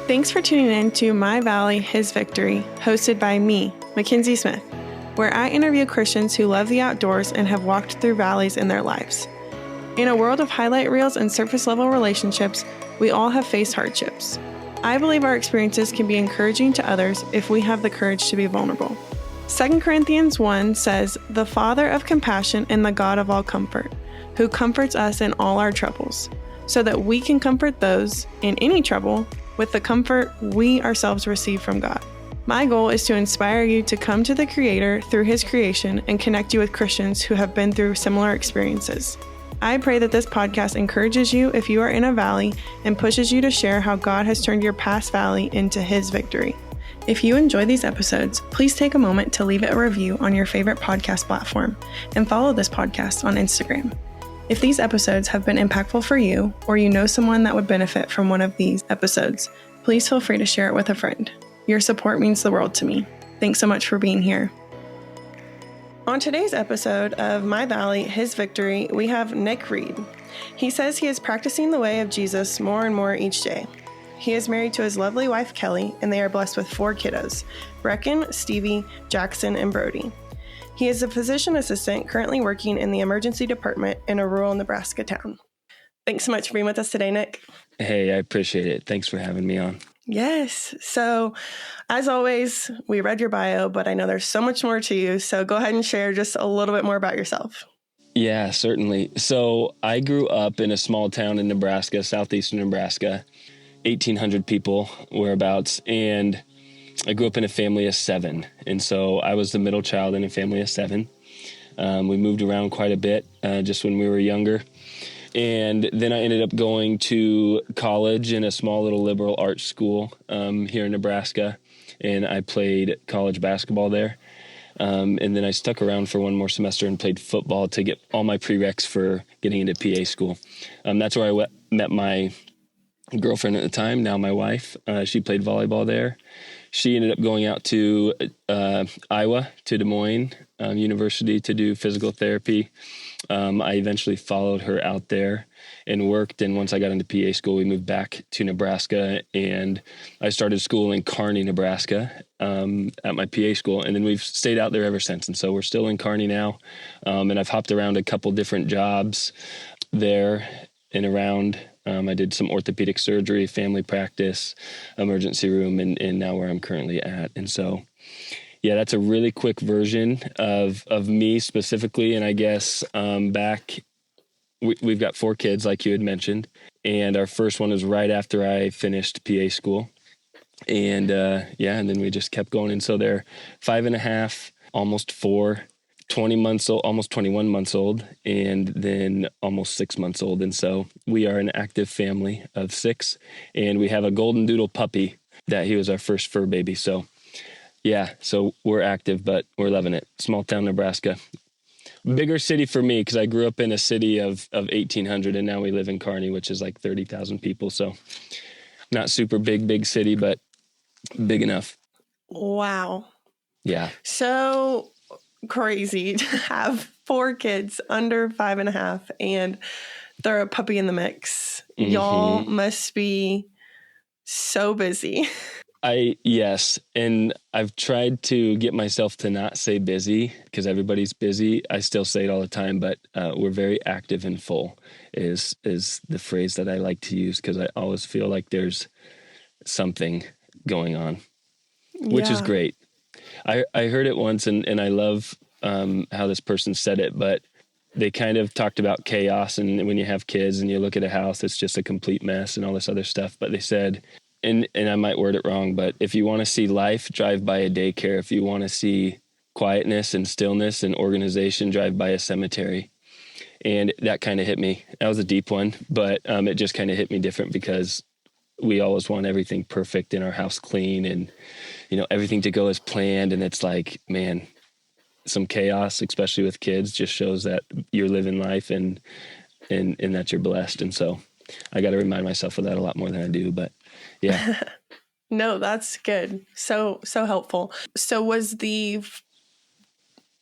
Thanks for tuning in to My Valley, His Victory, hosted by me, Mackenzie Smith, where I interview Christians who love the outdoors and have walked through valleys in their lives. In a world of highlight reels and surface-level relationships, we all have faced hardships. I believe our experiences can be encouraging to others if we have the courage to be vulnerable. 2 Corinthians 1 says, "The Father of compassion and the God of all comfort, who comforts us in all our troubles, so that we can comfort those in any trouble with the comfort we ourselves receive from God." My goal is to inspire you to come to the Creator through His creation and connect you with Christians who have been through similar experiences. I pray that this podcast encourages you if you are in a valley and pushes you to share how God has turned your past valley into His victory. If you enjoy these episodes, please take a moment to leave a review on your favorite podcast platform and follow this podcast on Instagram. If these episodes have been impactful for you, or you know someone that would benefit from one of these episodes, please feel free to share it with a friend. Your support means the world to me. Thanks so much for being here. On today's episode of My Valley, His Victory, we have Nick Reed. He says he is practicing the way of Jesus more and more each day. He is married to his lovely wife, Kelly, and they are blessed with 4 kiddos, Brecken, Stevie, Jackson, and Brody. He is a physician assistant currently working in the emergency department in a rural Nebraska town. Thanks so much for being with us today, Nick. Hey, I appreciate it. Thanks for having me on. Yes. So, as always, we read your bio, but I know there's so much more to you. So go ahead and share just a little bit more about yourself. Yeah, certainly. So I grew up in a small town in Nebraska, southeastern Nebraska, 1,800 people, whereabouts. And I grew up in a family of 7. And so I was the middle child in a family of 7. We moved around quite a bit just when we were younger. And then I ended up going to college in a small little liberal arts school here in Nebraska, and I played college basketball there. And then I stuck around for one more semester and played football to get all my prereqs for getting into PA school. That's where I met my girlfriend at the time, now my wife. She played volleyball there. She ended up going out to Iowa, to Des Moines University to do physical therapy. I eventually followed her out there and worked. And once I got into PA school, we moved back to Nebraska, and I started school in Kearney, Nebraska, at my PA school. And then we've stayed out there ever since. And so we're still in Kearney now. And I've hopped around a couple different jobs there and around. I did some orthopedic surgery, family practice, emergency room, and now where I'm currently at. And so, yeah, that's a really quick version of me specifically. And I guess we've got 4 kids, like you had mentioned. And our first one was right after I finished PA school. And and then we just kept going. And so they're 5.5, almost 4, 20 months old, almost 21 months old, and then almost 6 months old. And so we are an active family of 6, and we have a golden doodle puppy that he was our first fur baby. So yeah, so we're active, but we're loving it. Small town Nebraska. Bigger city for me because I grew up in a city of 1,800, and now we live in Kearney, which is like 30,000 people. So not super big city, but big enough. Wow. Yeah. So crazy to have 4 kids under 5.5 and throw a puppy in the mix. Mm-hmm. Y'all must be so busy. Yes. And I've tried to get myself to not say busy because everybody's busy. I still say it all the time, but we're very active and full is the phrase that I like to use because I always feel like there's something going on, which is great. I heard it once and I love how this person said it, but they kind of talked about chaos. And when you have kids and you look at a house, it's just a complete mess and all this other stuff. But they said, and I might word it wrong, but if you want to see life, drive by a daycare. If you want to see quietness and stillness and organization, drive by a cemetery. And that kind of hit me. That was a deep one, but it just kind of hit me different because we always want everything perfect in our house clean and, everything to go as planned. And it's like, man, some chaos, especially with kids, just shows that you're living life and that you're blessed. And so I got to remind myself of that a lot more than I do, but yeah. No, that's good. So helpful. So was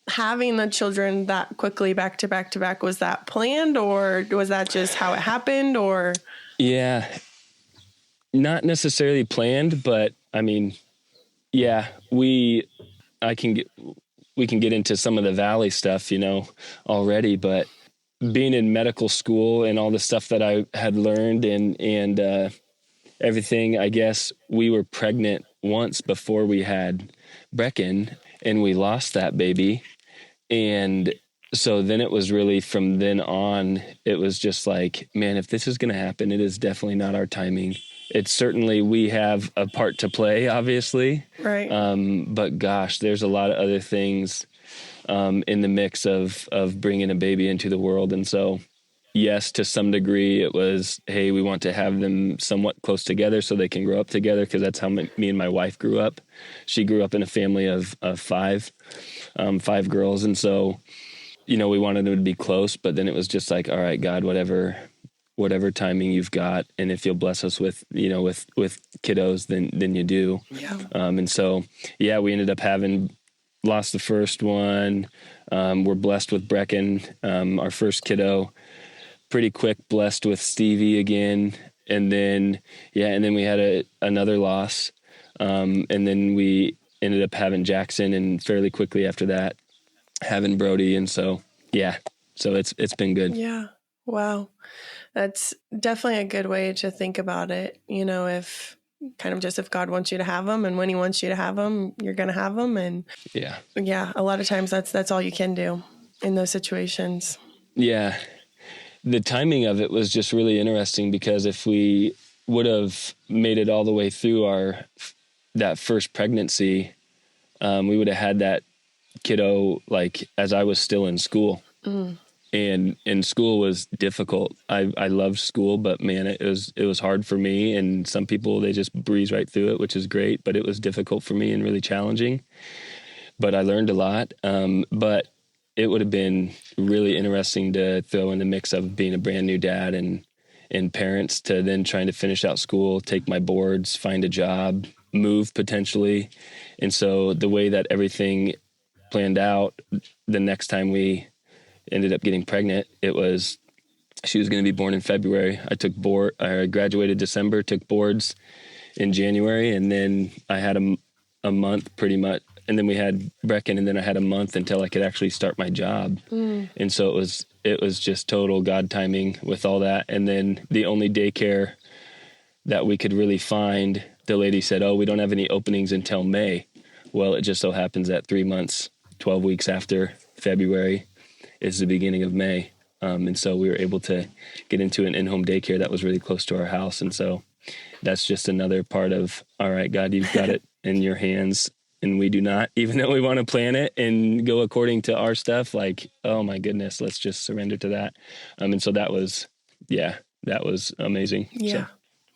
having the children that quickly back to back to back, was that planned or was that just how it happened or? Yeah. Not necessarily planned, but I mean, yeah, I can get, we can get into some of the Valley stuff, already, but being in medical school and all the stuff that I had learned and everything, I guess we were pregnant once before we had Brecken, and we lost that baby. And so then it was really from then on, it was just like, man, if this is going to happen, it is definitely not our timing. It's certainly, we have a part to play, obviously. Right. But gosh, there's a lot of other things in the mix of bringing a baby into the world. And so, yes, to some degree, it was, hey, we want to have them somewhat close together so they can grow up together, because that's how me and my wife grew up. She grew up in a family of five girls. And so, we wanted them to be close, but then it was just like, all right, God, whatever timing you've got, and if you'll bless us with kiddos, then you do. Yeah. And so, yeah, we ended up having lost the first one. We're blessed with Brecken, our first kiddo, pretty quick, blessed with Stevie again. And then we had another loss. And then we ended up having Jackson, and fairly quickly after that, having Brody. And so, yeah, so it's been good. Yeah. Wow. That's definitely a good way to think about it. If God wants you to have them, and when he wants you to have them, you're going to have them. And yeah, a lot of times that's all you can do in those situations. Yeah. The timing of it was just really interesting, because if we would have made it all the way through that first pregnancy, we would have had that kiddo like as I was still in school. And school was difficult. I loved school, but man, it was hard for me. And some people, they just breeze right through it, which is great, but it was difficult for me and really challenging. But I learned a lot. But it would have been really interesting to throw in the mix of being a brand new dad and parents, to then trying to finish out school, take my boards, find a job, move potentially. And so the way that everything planned out, the next time we ended up getting pregnant, she was going to be born in February. I graduated December, took boards in January, and then I had a month pretty much. And then we had Brecken, and then I had a month until I could actually start my job. And so it was just total God timing with all that. And then the only daycare that we could really find, the lady said, "Oh, we don't have any openings until May." Well, it just so happens that 3 months, 12 weeks after February is the beginning of May. And so we were able to get into an in-home daycare that was really close to our house. And so that's just another part of, all right, God, you've got it in your hands, and we do not, even though we want to plan it and go according to our stuff, like, oh my goodness, let's just surrender to that. And so that was amazing. Yeah. So,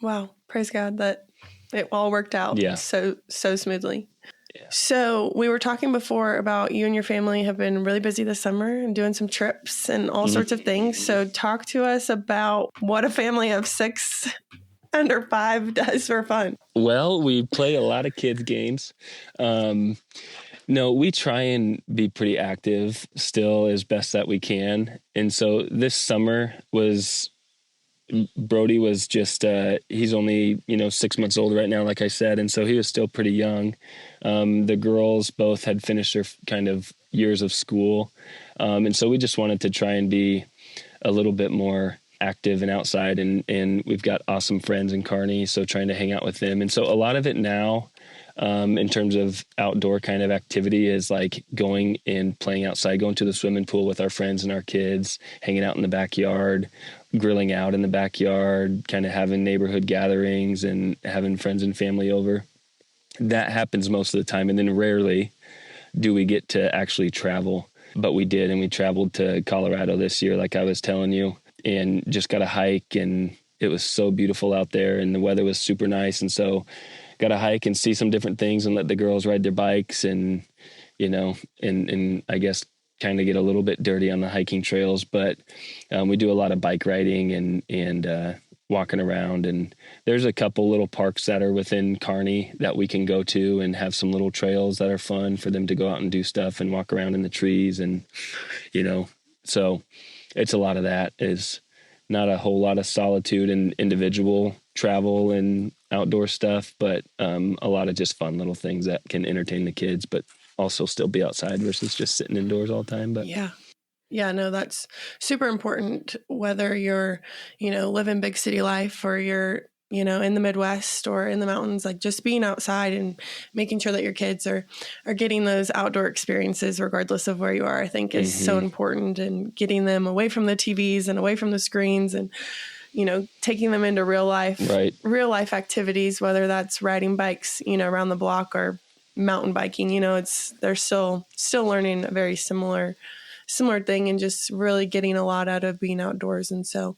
wow. Praise God that it all worked out so smoothly. Yeah. So we were talking before about you and your family have been really busy this summer and doing some trips and all sorts of things. So talk to us about what a family of 6 under 5 does for fun. Well, we play a lot of kids games. No, we try and be pretty active still as best that we can. And so this summer Brody was just, he's only, 6 months old right now, like I said. And so he was still pretty young. The girls both had finished their kind of years of school. And so we just wanted to try and be a little bit more active and outside. And we've got awesome friends in Kearney, so trying to hang out with them. And so a lot of it now, in terms of outdoor kind of activity, is like going and playing outside, going to the swimming pool with our friends and our kids, hanging out in the backyard, grilling out in the backyard, kind of having neighborhood gatherings and having friends and family over. That happens most of the time. And then rarely do we get to actually travel, but we did. And we traveled to Colorado this year, like I was telling you, and just got a hike, and it was so beautiful out there, and the weather was super nice. And so got to hike and see some different things and let the girls ride their bikes and, and I guess kind of get a little bit dirty on the hiking trails. But we do a lot of bike riding and walking around. And there's a couple little parks that are within Kearney that we can go to and have some little trails that are fun for them to go out and do stuff and walk around in the trees. And, so it's a lot of that. Is not a whole lot of solitude and individual travel and outdoor stuff, but a lot of just fun little things that can entertain the kids, but also still be outside versus just sitting indoors all the time. But yeah. Yeah, no, that's super important, whether you're, live in big city life or you're, in the Midwest or in the mountains, like just being outside and making sure that your kids are getting those outdoor experiences, regardless of where you are, I think is so important, and getting them away from the TVs and away from the screens and, taking them into real life activities, whether that's riding bikes, around the block or mountain biking, they're still learning a very similar thing and just really getting a lot out of being outdoors. And so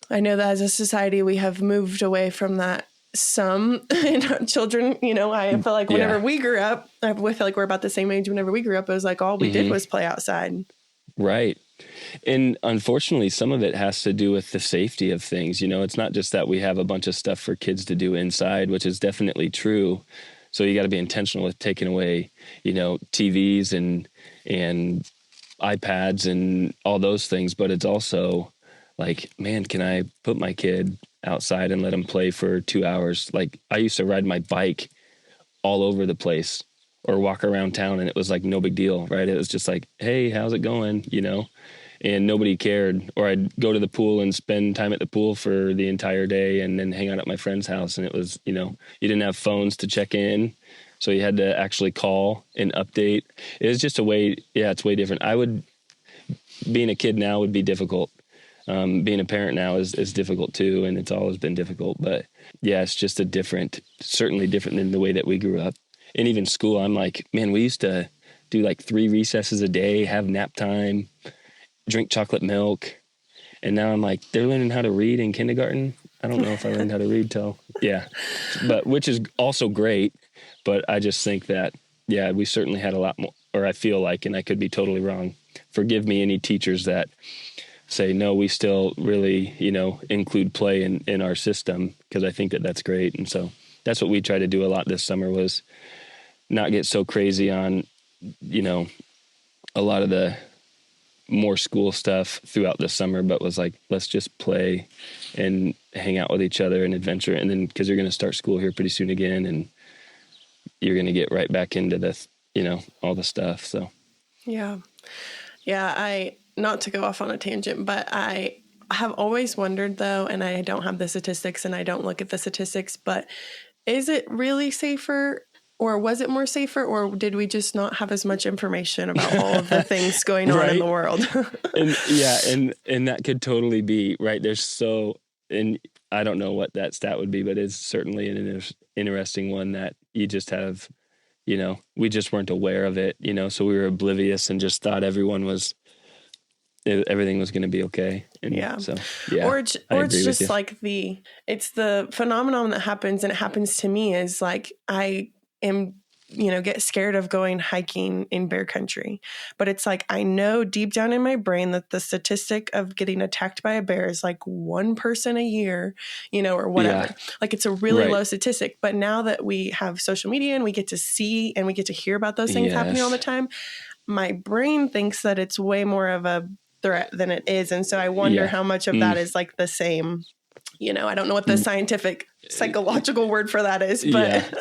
I know that as a society, we have moved away from that some in our children. I feel like whenever we grew up, I feel like we're about the same age. Whenever we grew up, it was like all we did was play outside. Right. And unfortunately, some of it has to do with the safety of things. It's not just that we have a bunch of stuff for kids to do inside, which is definitely true. So you got to be intentional with taking away, TVs and iPads and all those things. But it's also like, man, can I put my kid outside and let him play for 2 hours? Like, I used to ride my bike all over the place or walk around town, and it was like no big deal, right? It was just like, hey, how's it going? And nobody cared. Or I'd go to the pool and spend time at the pool for the entire day and then hang out at my friend's house. And it was, you didn't have phones to check in, so you had to actually call and update. It was just it's way different. Being a kid now would be difficult. Being a parent now is difficult too, and it's always been difficult. But yeah, it's just certainly different than the way that we grew up. And even school, I'm like, man, we used to do like 3 recesses a day, have nap time, drink chocolate milk. And now I'm like, they're learning how to read in kindergarten. I don't know if I learned how to read but which is also great. But I just think that, we certainly had a lot more, or I feel like, and I could be totally wrong. Forgive me, any teachers that say, no, we still really, include play in our system, because I think that that's great. And so that's what we tried to do a lot this summer, was not get so crazy on, a lot of the more school stuff throughout the summer, but was like, let's just play and hang out with each other and adventure. And then, because you're going to start school here pretty soon again, and you're going to get right back into this, all the stuff. So, yeah. Not to go off on a tangent, but I have always wondered, though, and I don't have the statistics and I don't look at the statistics, but is it really safer, or was it more safer, or did we just not have as much information about all of the things going on in the world? and that could totally be right. And I don't know what that stat would be, but it's certainly an interesting one that you just have, we just weren't aware of it, so we were oblivious and just thought everything was going to be okay. And or it's just like it's the phenomenon that happens, and it happens to me, is like, I am, get scared of going hiking in bear country, but it's like, I know deep down in my brain that the statistic of getting attacked by a bear is like 1 person a year, or whatever. Like, it's a really low statistic. But now that we have social media and we get to see and we get to hear about those things happening all the time, my brain thinks that it's way more of a threat than it is. And so I wonder how much of that is like the same, I don't know what the scientific psychological word for that is, but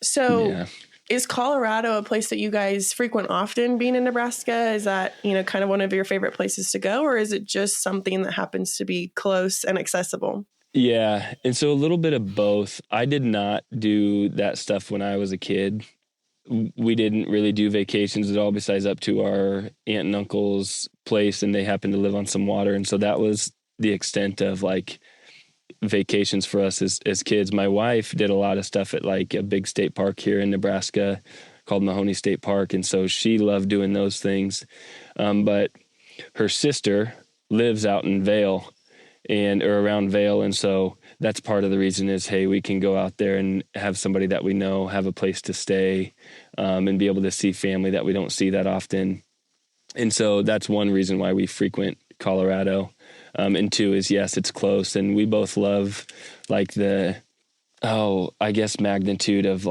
so is Colorado a place that you guys frequent often, being in Nebraska? Is that, kind of one of your favorite places to go, or is it just something that happens to be close and accessible? Yeah. And so a little bit of both. I did not do that stuff when I was a kid. We didn't really do vacations at all, besides up to our aunt and uncle's place, and they happened to live on some water. And so that was the extent of like vacations for us as kids. My wife did a lot of stuff at like a big state park here in Nebraska called Mahoney State Park. And so she loved doing those things. But her sister lives out in Vail or around Vail. And so that's part of the reason is, hey, we can go out there and have somebody that we know, have a place to stay, and be able to see family that we don't see that often. And so that's one reason why we frequent Colorado. And 2 is, yes, it's close. And we both love like magnitude of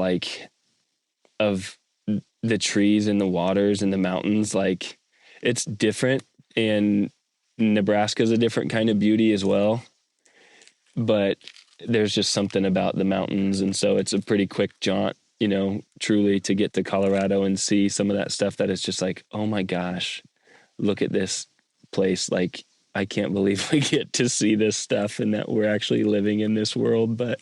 the trees and the waters and the mountains. Like, it's different, and Nebraska's a different kind of beauty as well. But there's just something about the mountains. And so it's a pretty quick jaunt, truly, to get to Colorado and see some of that stuff that is just like, oh my gosh, look at this place. Like, I can't believe we get to see this stuff and that we're actually living in this world. But,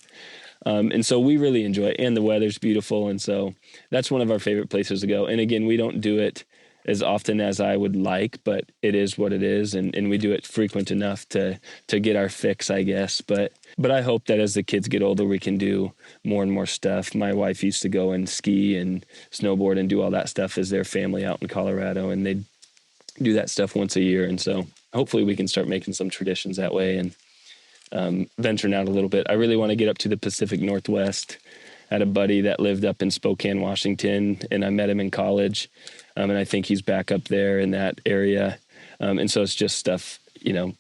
and so we really enjoy it, and the weather's beautiful. And so that's one of our favorite places to go. And again, we don't do it as often as I would like, but it is what it is. And we do it frequent enough to get our fix, I guess. But I hope that as the kids get older, we can do more and more stuff. My wife used to go and ski and snowboard and do all that stuff as their family out in Colorado, and they'd do that stuff once a year. And so hopefully we can start making some traditions that way and venturing out a little bit. I really want to get up to the Pacific Northwest. I had a buddy that lived up in Spokane, Washington, and I met him in college. And I think he's back up there in that area. And so it's just stuff,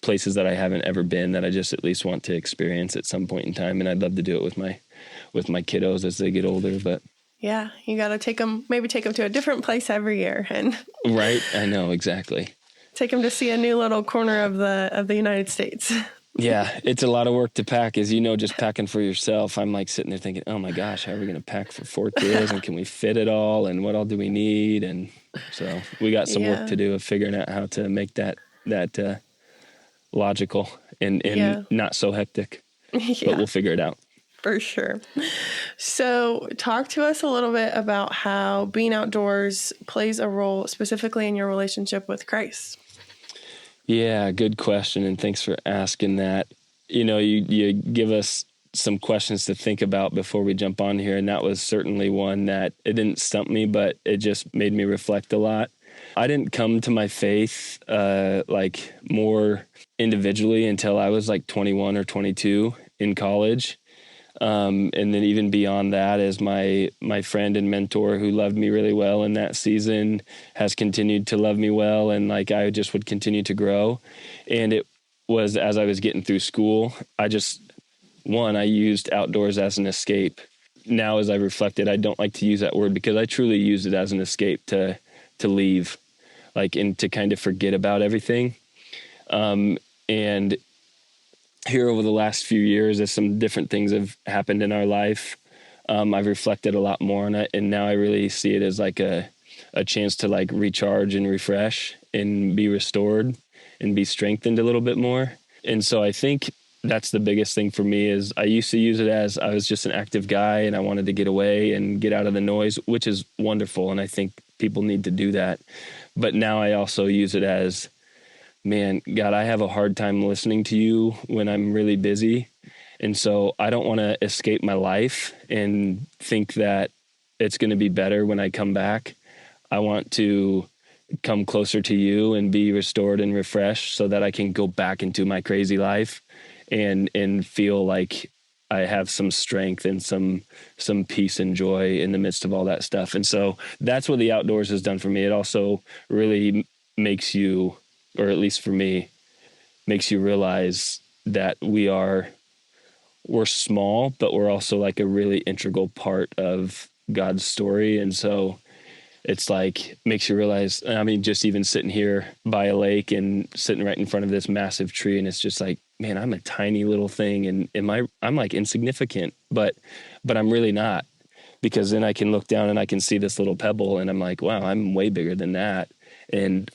places that I haven't ever been that I just at least want to experience at some point in time. And I'd love to do it with my kiddos as they get older. But yeah, you got to maybe take them to a different place every year. And right. I know, exactly. Take them to see a new little corner of the United States. Yeah, it's a lot of work to pack, as just packing for yourself. I'm like sitting there thinking, oh my gosh, how are we going to pack for 4 kids, and can we fit it all, and what all do we need? And so we got some work to do of figuring out how to make that logical and not so hectic, but we'll figure it out. For sure. So talk to us a little bit about how being outdoors plays a role specifically in your relationship with Christ. Yeah, good question. And thanks for asking that. You give us some questions to think about before we jump on here. And that was certainly one that it didn't stump me, but it just made me reflect a lot. I didn't come to my faith more individually until I was like 21 or 22 in college. And then even beyond that, as my friend and mentor who loved me really well in that season has continued to love me well. And I just would continue to grow. And it was, as I was getting through school, I used outdoors as an escape. Now, as I reflected, I don't like to use that word because I truly use it as an escape to leave, and to kind of forget about everything. And here over the last few years, as some different things have happened in our life, I've reflected a lot more on it. And now I really see it as a chance to recharge and refresh and be restored and be strengthened a little bit more. And so I think that's the biggest thing for me is I used to use it as I was just an active guy and I wanted to get away and get out of the noise, which is wonderful. And I think people need to do that. But now I also use it as, man, God, I have a hard time listening to you when I'm really busy. And so I don't want to escape my life and think that it's going to be better when I come back. I want to come closer to you and be restored and refreshed so that I can go back into my crazy life and feel like I have some strength and some peace and joy in the midst of all that stuff. And so that's what the outdoors has done for me. It also really makes you, or at least for me, makes you realize that we're small, but we're also a really integral part of God's story. And so it's makes you realize, just even sitting here by a lake and sitting right in front of this massive tree. And it's just man, I'm a tiny little thing. And I'm insignificant, but I'm really not, because then I can look down and I can see this little pebble and I'm wow, I'm way bigger than that.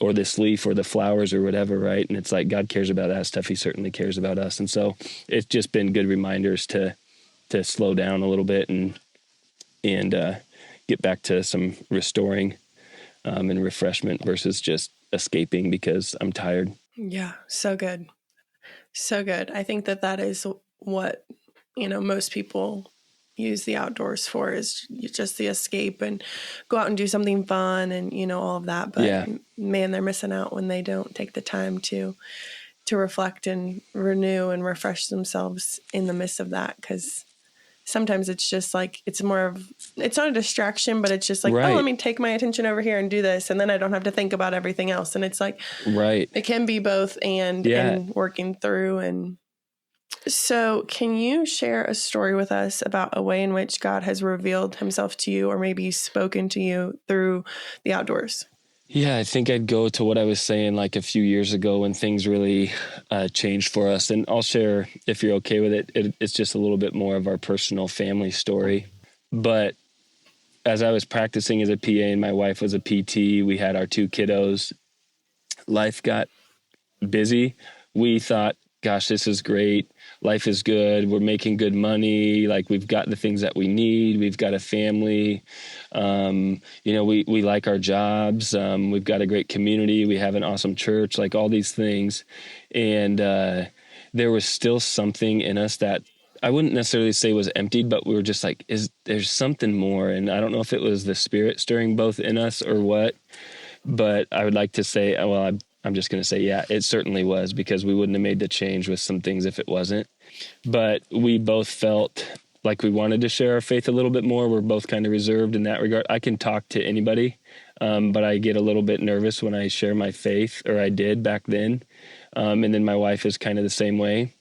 Or this leaf or the flowers or whatever, right? And it's God cares about that stuff. He certainly cares about us. And so it's just been good reminders to slow down a little bit and get back to some restoring and refreshment versus just escaping because I'm tired. Yeah, so good. So good. I think that is what, most people use the outdoors for, is just the escape and go out and do something fun and, all of that. But man, they're missing out when they don't take the time to reflect and renew and refresh themselves in the midst of that. Because sometimes it's just it's not a distraction, but it's just right. Oh, let me take my attention over here and do this. And then I don't have to think about everything else. And it's right. It can be both and working through. And so can you share a story with us about a way in which God has revealed himself to you or maybe spoken to you through the outdoors? Yeah, I think I'd go to what I was saying like a few years ago when things really changed for us. And I'll share, if you're okay with it, it's just a little bit more of our personal family story. But as I was practicing as a PA and my wife was a PT, we had our two kiddos. Life got busy. We thought, gosh, this is great. Life is good. We're making good money. Like, we've got the things that we need. We've got a family. We like our jobs. We've got a great community. We have an awesome church, like all these things. And there was still something in us that I wouldn't necessarily say was emptied, but we were just like, there's something more. And I don't know if it was the Spirit stirring both in us or what, but I would like to say, well, I'm just going to say, yeah, it certainly was, because we wouldn't have made the change with some things if it wasn't. But we both felt like we wanted to share our faith a little bit more. We're both kind of reserved in that regard. I can talk to anybody, but I get a little bit nervous when I share my faith, or I did back then. And then my wife is kind of the same way.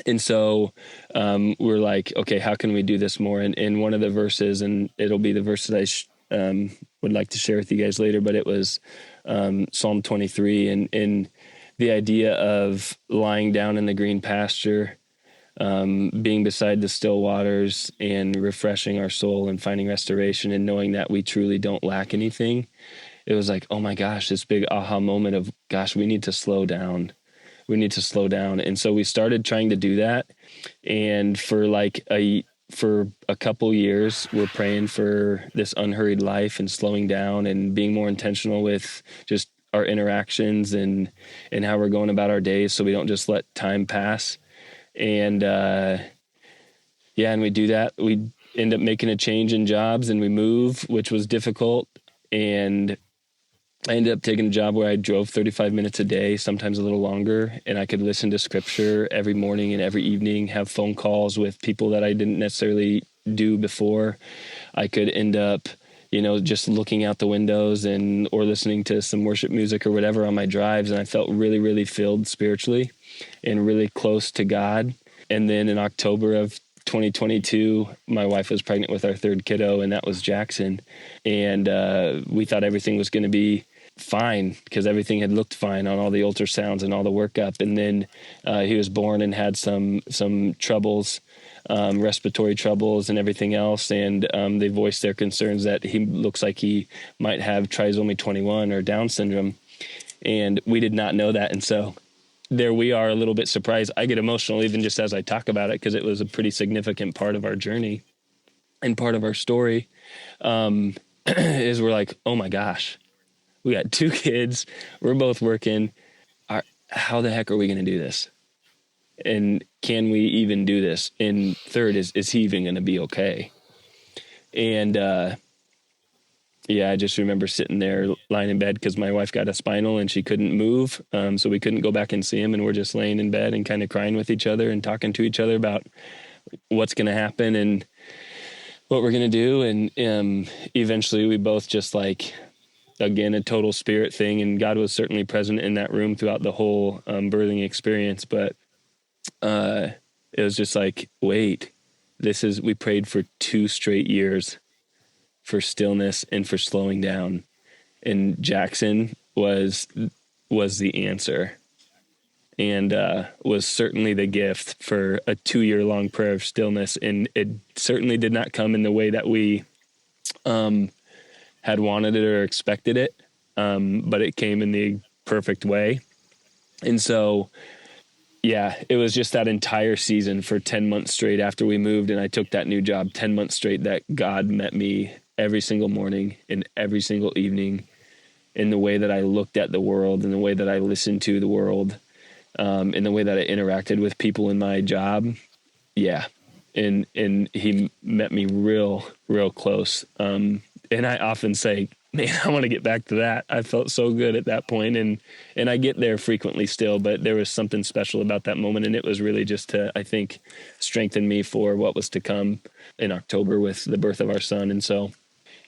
And so we're like, okay, how can we do this more? And one of the verses, and it'll be the verse that I would like to share with you guys later, but it was Psalm 23, and the idea of lying down in the green pasture, being beside the still waters, and refreshing our soul and finding restoration and knowing that we truly don't lack anything. It was like, oh my gosh, this big aha moment of, gosh, we need to slow down. We need to slow down. And so we started trying to do that. And for a couple years, we're praying for this unhurried life and slowing down and being more intentional with just our interactions and how we're going about our days, so we don't just let time pass. And and we do that. We end up making a change in jobs, and we move, which was difficult. And I ended up taking a job where I drove 35 minutes a day, sometimes a little longer, and I could listen to scripture every morning and every evening, have phone calls with people that I didn't necessarily do before. I could end up, just looking out the windows or listening to some worship music or whatever on my drives, and I felt really, really filled spiritually and really close to God. And then in October of 2022, my wife was pregnant with our third kiddo, and that was Jackson. And we thought everything was going to be fine, because everything had looked fine on all the ultrasounds and all the workup. And then he was born and had some troubles, respiratory troubles and everything else. And they voiced their concerns that he looks like he might have trisomy 21 or Down syndrome. And we did not know that. And so there we are, a little bit surprised. I get emotional even just as I talk about it, because it was a pretty significant part of our journey and part of our story. Is we're like, oh my gosh, we got two kids. We're both working. How the heck are we going to do this? And can we even do this? And third, is he even going to be okay? And I just remember sitting there lying in bed, because my wife got a spinal and she couldn't move. So we couldn't go back and see him. And we're just laying in bed and kind of crying with each other and talking to each other about what's going to happen and what we're going to do. And eventually we both just again, a total spirit thing. And God was certainly present in that room throughout the whole birthing experience. But it was just like, wait, we prayed for 2 straight years for stillness and for slowing down. And Jackson was the answer, and was certainly the gift for a 2-year-long prayer of stillness. And it certainly did not come in the way that we had wanted it or expected it, but it came in the perfect way. And so, it was just that entire season for 10 months straight after we moved and I took that new job, 10 months straight, that God met me every single morning and every single evening in the way that I looked at the world, in the way that I listened to the world, in the way that I interacted with people in my job. Yeah. And he met me real close. And I often say, man, I want to get back to that. I felt so good at that point, and I get there frequently still, but there was something special about that moment. And it was really just to, I think, strengthen me for what was to come in October with the birth of our son. And so,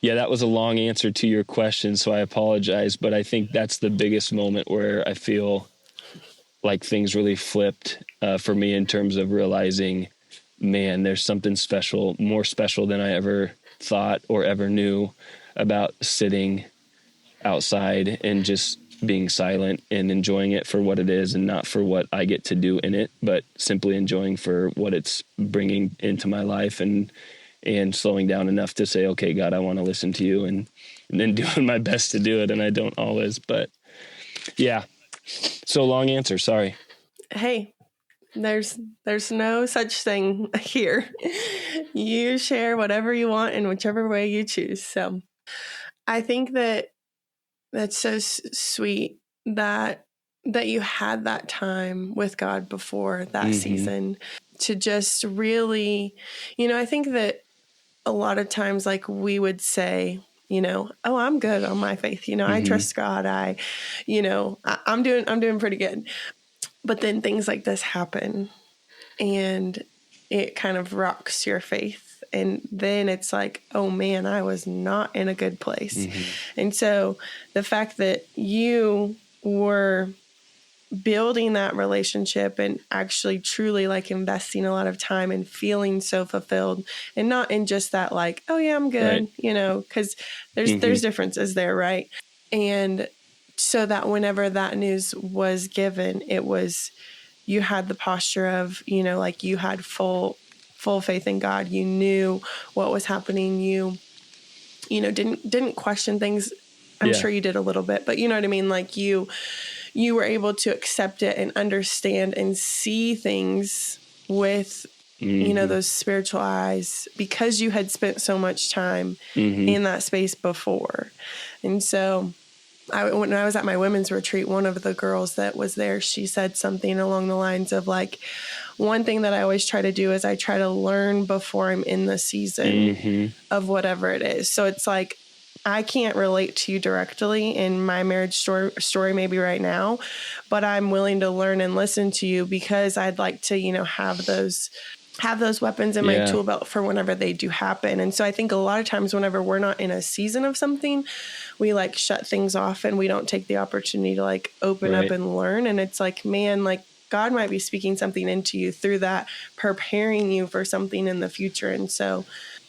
that was a long answer to your question, so I apologize, but I think that's the biggest moment where I feel like things really flipped for me in terms of realizing, man, there's something special, more special than I ever thought or ever knew, about sitting outside and just being silent and enjoying it for what it is and not for what I get to do in it, but simply enjoying for what it's bringing into my life and slowing down enough to say, okay, God, I want to listen to you, and then doing my best to do it. And I don't always, but yeah. So long answer. Sorry. Hey, there's no such thing here. You share whatever you want in whichever way you choose. So I think that's so sweet that you had that time with God before that season to just really, I think that a lot of times, like, we would say, oh, I'm good on my faith. I trust God. I'm doing pretty good. But then things like this happen and it kind of rocks your faith. And then it's like, oh man, I was not in a good place. And so the fact that you were building that relationship and actually truly like investing a lot of time and feeling so fulfilled, and not in just that like, oh yeah, I'm good, right. Because there's differences there, right? And so that whenever that news was given, it was, you had the posture of, like you had full faith in God. You knew what was happening. You didn't question things. I'm sure you did a little bit, but you know what I mean? Like you were able to accept it and understand and see things with, those spiritual eyes, because you had spent so much time in that space before. And so when I was at my women's retreat, one of the girls that was there, she said something along the lines of like, one thing that I always try to do is I try to learn before I'm in the season of whatever it is. So it's like, I can't relate to you directly in my marriage story maybe right now, but I'm willing to learn and listen to you because I'd like to, have those weapons in my tool belt for whenever they do happen. And so I think a lot of times whenever we're not in a season of something, we like shut things off and we don't take the opportunity to like open up and learn. And it's like, man, like God might be speaking something into you through that, preparing you for something in the future. And so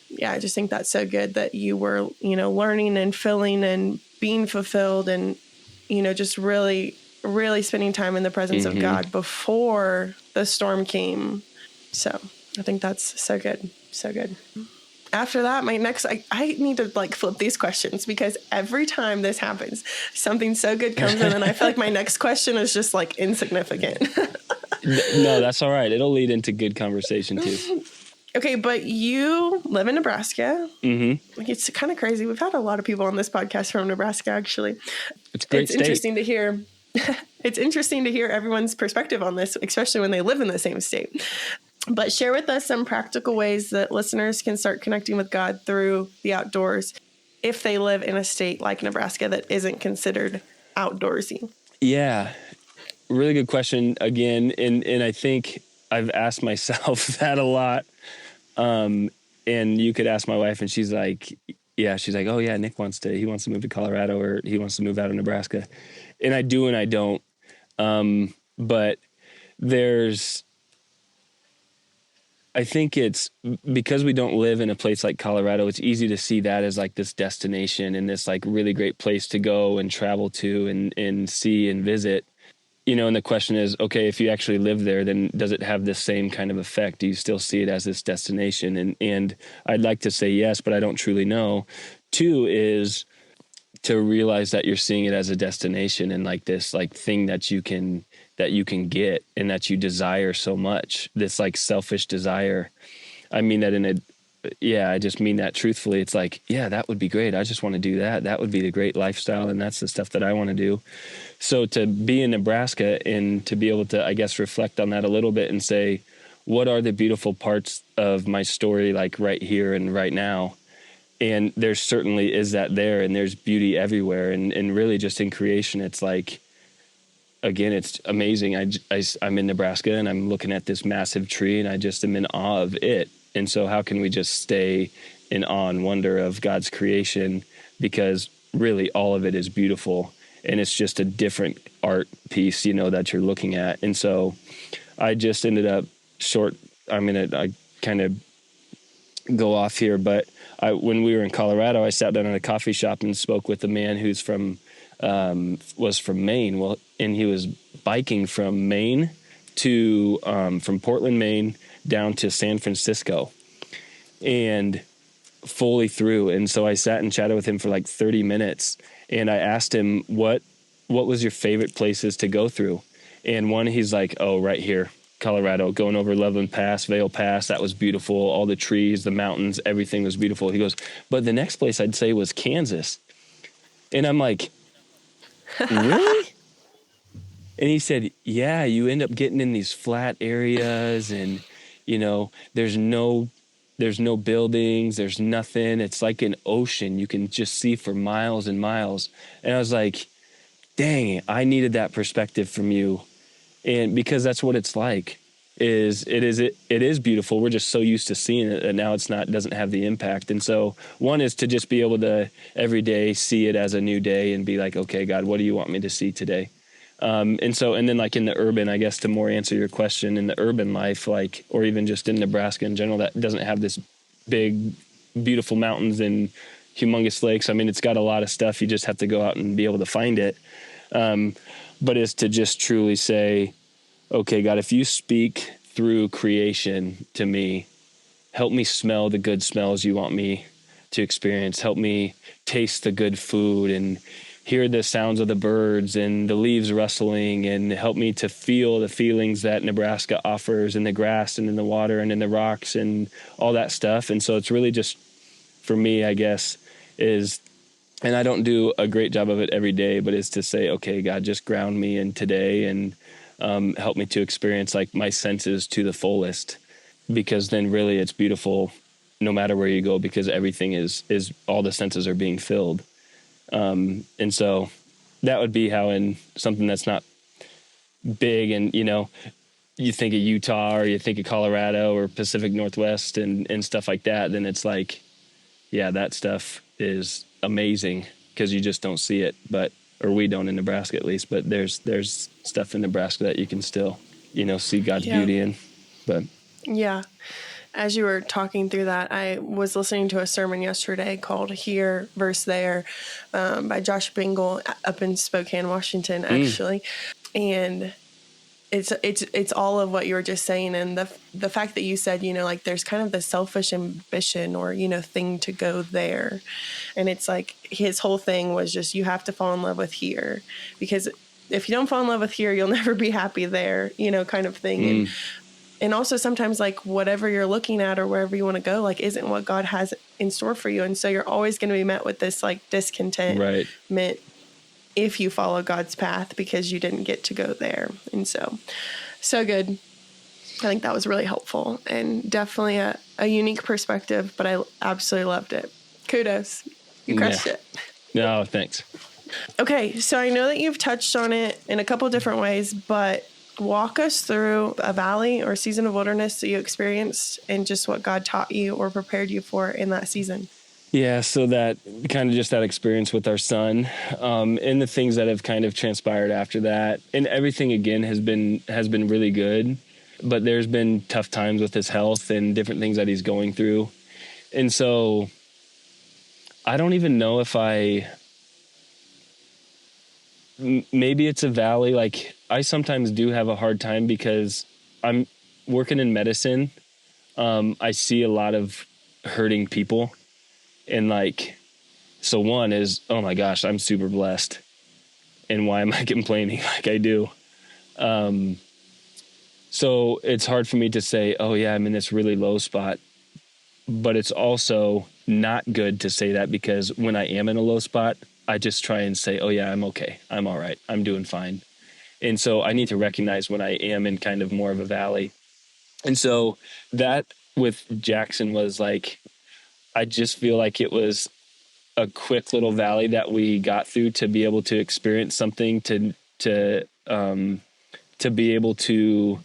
yeah, I just think that's so good that you were, learning and filling and being fulfilled and, just really, really spending time in the presence of God before the storm came. So I think that's so good. So good. After that, my next, I need to like flip these questions because every time this happens, something so good comes in and I feel like my next question is just like insignificant. No, that's all right. It'll lead into good conversation too. Okay, but you live in Nebraska. It's kind of crazy. We've had a lot of people on this podcast from Nebraska, actually. It's a great state. Interesting to hear. It's interesting to hear everyone's perspective on this, especially when they live in the same state. But share with us some practical ways that listeners can start connecting with God through the outdoors if they live in a state like Nebraska that isn't considered outdoorsy. Yeah, really good question again. And I think I've asked myself that a lot. And you could ask my wife and she's like, oh yeah, Nick wants to move to Colorado or he wants to move out of Nebraska. And I do and I don't. But I think it's because we don't live in a place like Colorado, it's easy to see that as like this destination and this like really great place to go and travel to and see and visit. And the question is, okay, if you actually live there, then does it have the same kind of effect? Do you still see it as this destination? And I'd like to say yes, but I don't truly know. 2 is to realize that you're seeing it as a destination and like this like thing that you can get and that you desire so much, this like selfish desire. I mean that I just mean that truthfully. It's like, yeah, that would be great. I just want to do that. That would be the great lifestyle. And that's the stuff that I want to do. So to be in Nebraska and to be able to, I guess, reflect on that a little bit and say, what are the beautiful parts of my story, like right here and right now? And there certainly is that there, and there's beauty everywhere. And really just in creation, it's like, again, it's amazing. I'm in Nebraska and I'm looking at this massive tree and I just am in awe of it. And so how can we just stay in awe and wonder of God's creation? Because really all of it is beautiful and it's just a different art piece, that you're looking at. And so I just ended up I kind of go off here, but when we were in Colorado, I sat down at a coffee shop and spoke with a man who's was from Maine. Well, and he was biking from Maine to, from Portland, Maine down to San Francisco and fully through. And so I sat and chatted with him for like 30 minutes and I asked him, what was your favorite places to go through? And one, he's like, oh, right here, Colorado, going over Loveland Pass, Vail Pass. That was beautiful. All the trees, the mountains, everything was beautiful. He goes, but the next place I'd say was Kansas. And I'm like, really? And he said, yeah, you end up getting in these flat areas and, you know, there's no buildings, there's nothing. It's like an ocean. You can just see for miles and miles. And I was like, dang, I needed that perspective from you. And because that's what it's like, it is beautiful. We're just so used to seeing it that now doesn't have the impact. And so one is to just be able to every day see it as a new day and be like, okay, God, what do you want me to see today? And then like in the urban, I guess to more answer your question, in the urban life, like, or even just in Nebraska in general, that doesn't have this big, beautiful mountains and humongous lakes. I mean, it's got a lot of stuff. You just have to go out and be able to find it. But is to just truly say, okay, God, if you speak through creation to me, help me smell the good smells you want me to experience. Help me taste the good food and hear the sounds of the birds and the leaves rustling, and help me to feel the feelings that Nebraska offers in the grass and in the water and in the rocks and all that stuff. And so it's really just, for me, I guess, and I don't do a great job of it every day, but is to say, okay, God, just ground me in today and help me to experience like my senses to the fullest, because then really it's beautiful no matter where you go, because everything is all the senses are being filled. And so that would be how, in something that's not big and, you know, you think of Utah or you think of Colorado or Pacific Northwest and stuff like that, then it's like, yeah, that stuff is amazing because you just don't see it, or we don't in Nebraska at least, but there's stuff in Nebraska that you can still, you know, see God's beauty in. But yeah. As you were talking through that, I was listening to a sermon yesterday called Here Verse There by Josh Bingle up in Spokane, Washington, actually. And it's all of what you were just saying. And the fact that you said, you know, like there's kind of the selfish ambition or, you know, thing to go there. And it's like his whole thing was just, you have to fall in love with here, because if you don't fall in love with here, you'll never be happy there, you know, kind of thing. And also sometimes like whatever you're looking at or wherever you want to go, like isn't what God has in store for you. And so you're always going to be met with this like discontentment if you follow God's path because you didn't get to go there. And so good. I think that was really helpful and definitely a unique perspective, but I absolutely loved it. Kudos. You crushed it. No, thanks. Okay. So I know that you've touched on it in a couple different ways, but walk us through a valley or season of wilderness that you experienced and just what God taught you or prepared you for in that season. Yeah, so that kind of just that experience with our son, and the things that have kind of transpired after that, and everything again has been really good, but there's been tough times with his health and different things that he's going through. And so I don't even know if maybe it's a valley. Like I sometimes do have a hard time because I'm working in medicine. I see a lot of hurting people. And like, so one is, oh my gosh, I'm super blessed. And why am I complaining like I do? So it's hard for me to say, oh yeah, I'm in this really low spot. But it's also not good to say that, because when I am in a low spot, I just try and say, oh yeah, I'm okay. I'm all right. I'm doing fine. And so I need to recognize when I am in kind of more of a valley. And so that with Jackson was like, I just feel like it was a quick little valley that we got through to be able to experience something, to be able to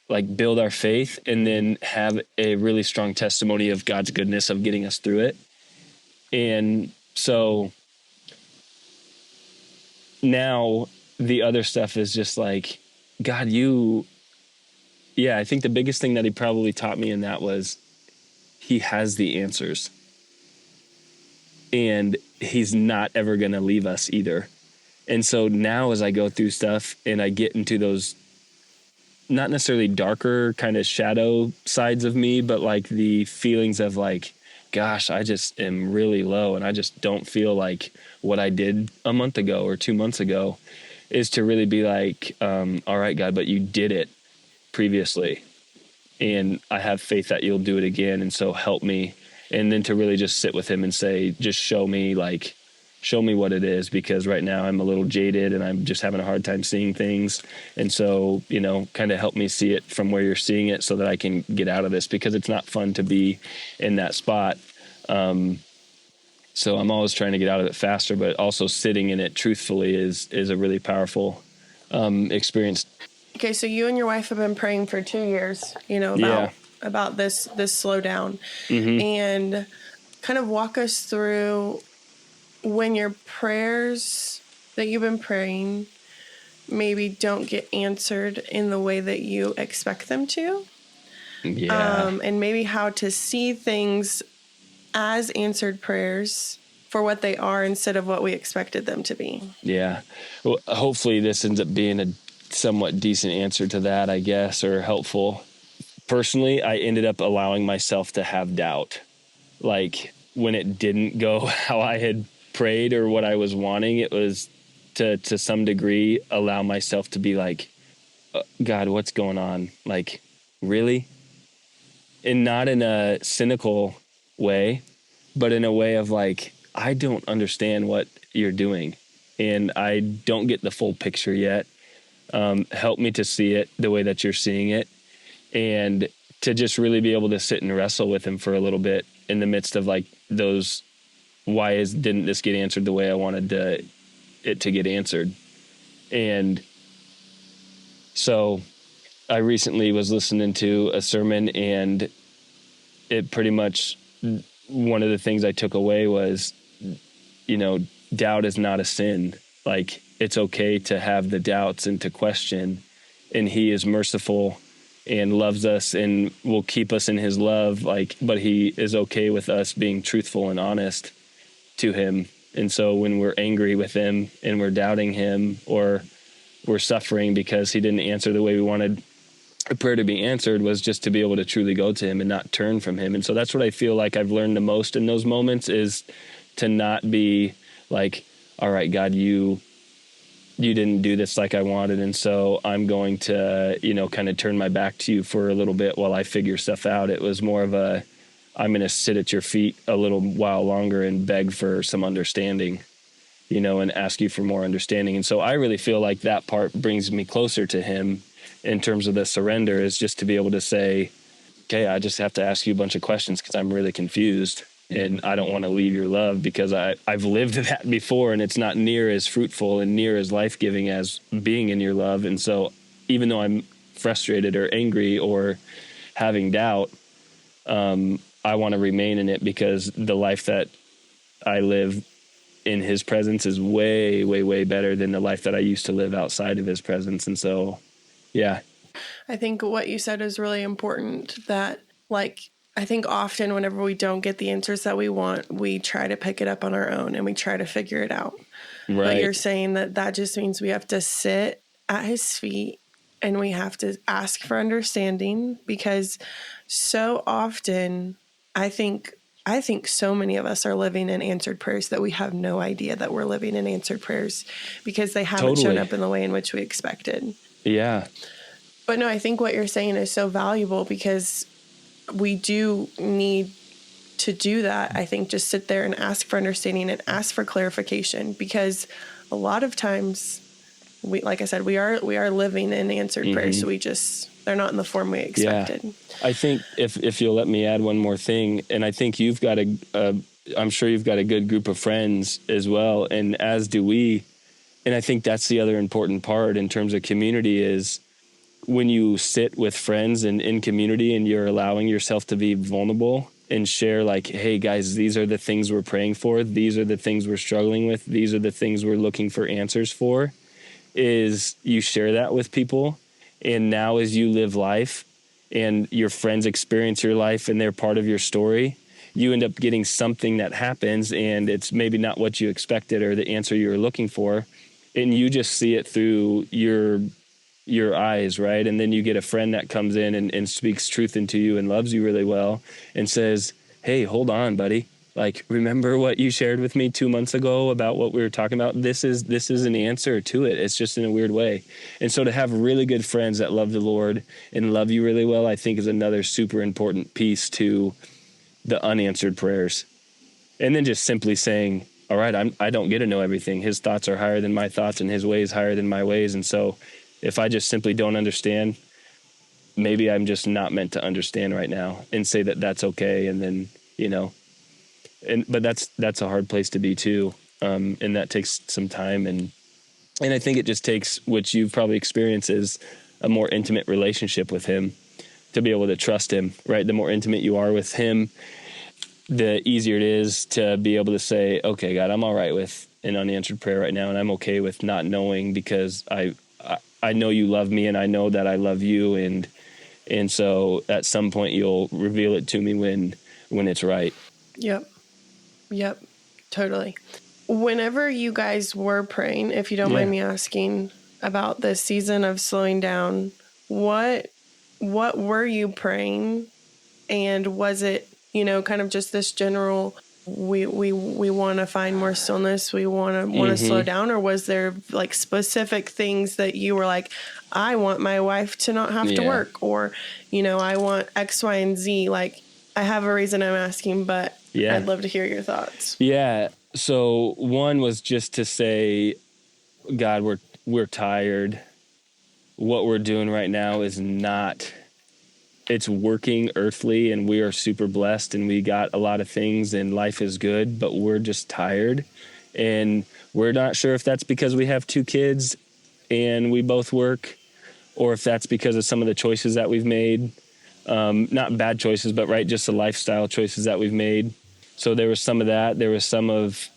like build our faith and then have a really strong testimony of God's goodness of getting us through it. And so now the other stuff is just like, God, I think the biggest thing that he probably taught me in that was he has the answers, and he's not ever going to leave us either. And so now as I go through stuff and I get into those not necessarily darker kind of shadow sides of me, but like the feelings of like, gosh, I just am really low and I just don't feel like what I did a month ago or 2 months ago, is to really be like, all right, God, but you did it previously and I have faith that you'll do it again. And so help me. And then to really just sit with him and say, just show me what it is, because right now I'm a little jaded and I'm just having a hard time seeing things. And so, kind of help me see it from where you're seeing it so that I can get out of this, because it's not fun to be in that spot. So I'm always trying to get out of it faster, but also sitting in it truthfully is a really powerful experience. Okay. So you and your wife have been praying for 2 years, about this slowdown, and kind of walk us through when your prayers that you've been praying maybe don't get answered in the way that you expect them to. Yeah. And maybe how to see things as answered prayers for what they are instead of what we expected them to be. Yeah. Well, hopefully this ends up being a somewhat decent answer to that, I guess, or helpful. Personally, I ended up allowing myself to have doubt. Like when it didn't go how I had prayed or what I was wanting, it was to some degree allow myself to be like, God, what's going on? Like, really? And not in a cynical way, but in a way of like, I don't understand what you're doing and I don't get the full picture yet. Help me to see it the way that you're seeing it, and to just really be able to sit and wrestle with him for a little bit in the midst of like those, didn't this get answered the way I wanted it to get answered? And so I recently was listening to a sermon, and it pretty much, one of the things I took away was, doubt is not a sin. Like, it's okay to have the doubts and to question, and he is merciful and loves us and will keep us in his love. Like, but he is okay with us being truthful and honest to him. And so when we're angry with him and we're doubting him, or we're suffering because he didn't answer the way we wanted a prayer to be answered, was just to be able to truly go to him and not turn from him. And so that's what I feel like I've learned the most in those moments, is to not be like, all right, God, you didn't do this like I wanted, and so I'm going to, kind of turn my back to you for a little bit while I figure stuff out. It was more of a, I'm going to sit at your feet a little while longer and beg for some understanding, and ask you for more understanding. And so I really feel like that part brings me closer to him in terms of the surrender, is just to be able to say, okay, I just have to ask you a bunch of questions because I'm really confused. And I don't want to leave your love, because I've lived that before, and it's not near as fruitful and near as life-giving as being in your love. And so even though I'm frustrated or angry or having doubt, I want to remain in it, because the life that I live in his presence is way, way, way better than the life that I used to live outside of his presence. And so, yeah. I think what you said is really important, that I think often whenever we don't get the answers that we want, we try to pick it up on our own and we try to figure it out. Right. But you're saying that just means we have to sit at his feet and we have to ask for understanding, because so often I think so many of us are living in answered prayers that we have no idea that we're living in answered prayers, because they haven't shown up in the way in which we expected. Yeah. But no, I think what you're saying is so valuable, because we do need to do that. I think just sit there and ask for understanding and ask for clarification, because a lot of times like I said, we are living in answered prayers. So they're not in the form we expected. Yeah. I think if you'll let me add one more thing, and I think you've got I'm sure you've got a good group of friends as well. And as do we. And I think that's the other important part in terms of community, is when you sit with friends and in community and you're allowing yourself to be vulnerable and share like, hey guys, these are the things we're praying for. These are the things we're struggling with. These are the things we're looking for answers for, is you share that with people. And now as you live life, and your friends experience your life and they're part of your story, you end up getting something that happens and it's maybe not what you expected or the answer you were looking for. And you just see it through your eyes, right? And then you get a friend that comes in and speaks truth into you and loves you really well and says, hey, hold on, buddy. Like, remember what you shared with me 2 months ago about what we were talking about? This is an answer to it. It's just in a weird way. And so to have really good friends that love the Lord and love you really well, I think is another super important piece to the unanswered prayers. And then just simply saying, all right, I don't get to know everything. His thoughts are higher than my thoughts and his ways higher than my ways. And so if I just simply don't understand, maybe I'm just not meant to understand right now, and say that that's okay. And then, but that's a hard place to be too. And that takes some time. And I think it just takes, which you've probably experienced, is a more intimate relationship with him to be able to trust him, right? The more intimate you are with him, the easier it is to be able to say, okay, God, I'm all right with an unanswered prayer right now. And I'm okay with not knowing, because I know you love me and I know that I love you. And so at some point you'll reveal it to me when it's right. Yep. Totally. Whenever you guys were praying, if you don't mind me asking about this season of slowing down, what were you praying? And was it, kind of just this general, we want to find more stillness, we want to slow down, or was there like specific things that you were like, I want my wife to not have to work, or, I want X, Y, and Z? Like, I have a reason I'm asking, but I'd love to hear your thoughts. Yeah. So one was just to say, God, we're tired. What we're doing right now is not, it's working earthly, and we are super blessed and we got a lot of things and life is good, but we're just tired. And we're not sure if that's because we have 2 kids and we both work, or if that's because of some of the choices that we've made. Not bad choices, but right, just the lifestyle choices that we've made. So there was some of that. There was some of,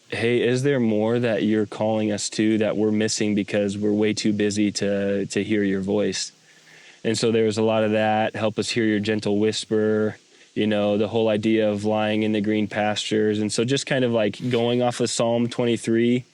hey, is there more that you're calling us to that we're missing because we're way too busy to hear your voice? And so there was a lot of that. Help us hear your gentle whisper, the whole idea of lying in the green pastures. And so just kind of like going off of Psalm 23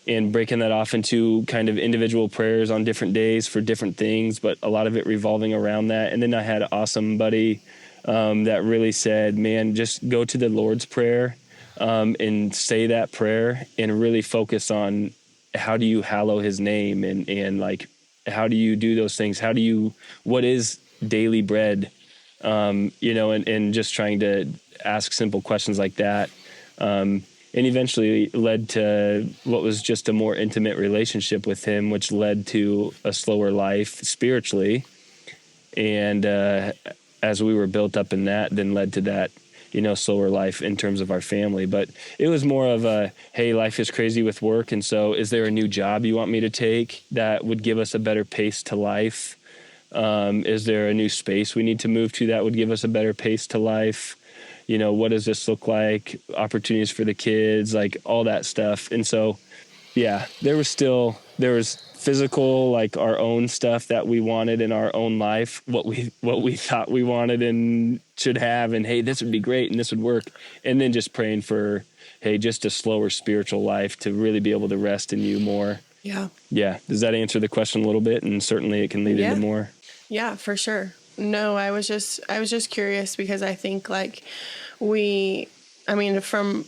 and breaking that off into kind of individual prayers on different days for different things, but a lot of it revolving around that. And then I had an awesome buddy that really said, man, just go to the Lord's Prayer and say that prayer and really focus on how do you hallow his name, and like, how do you do those things? What is daily bread? And just trying to ask simple questions like that. And eventually led to what was just a more intimate relationship with him, which led to a slower life spiritually. And as we were built up in that, then led to that, slower life in terms of our family. But it was more of a, hey, life is crazy with work. And so is there a new job you want me to take that would give us a better pace to life? Is there a new space we need to move to that would give us a better pace to life? What does this look like? Opportunities for the kids, like all that stuff. And so, there was physical, like our own stuff that we wanted in our own life, what we thought we wanted and should have, and hey, this would be great and this would work. And then just praying for, hey, just a slower spiritual life to really be able to rest in you more. Yeah. Yeah. Does that answer the question a little bit? And certainly it can lead into more. Yeah, for sure. No, I was just curious, because I think like from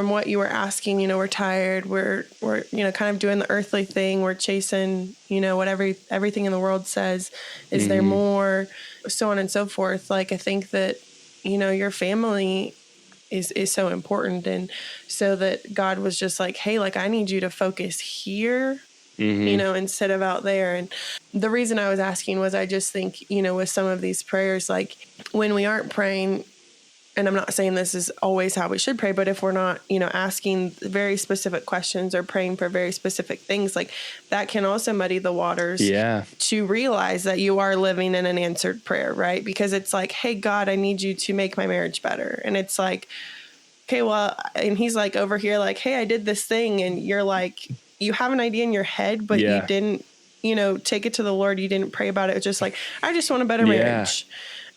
what you were asking, we're tired, we're kind of doing the earthly thing, we're chasing, what everything in the world says, is there more, so on and so forth. Like, I think that, your family is so important. And so that God was just like, hey, like, I need you to focus here, instead of out there. And the reason I was asking was, I just think, with some of these prayers, like when we aren't praying, and I'm not saying this is always how we should pray, but if we're not, asking very specific questions or praying for very specific things, like that can also muddy the waters to realize that you are living in an answered prayer, right? Because it's like, hey, God, I need you to make my marriage better. And it's like, okay, well, and he's like over here, like, hey, I did this thing. And you're like, you have an idea in your head, but you didn't take it to the Lord. You didn't pray about it. It's just like, I just want a better marriage.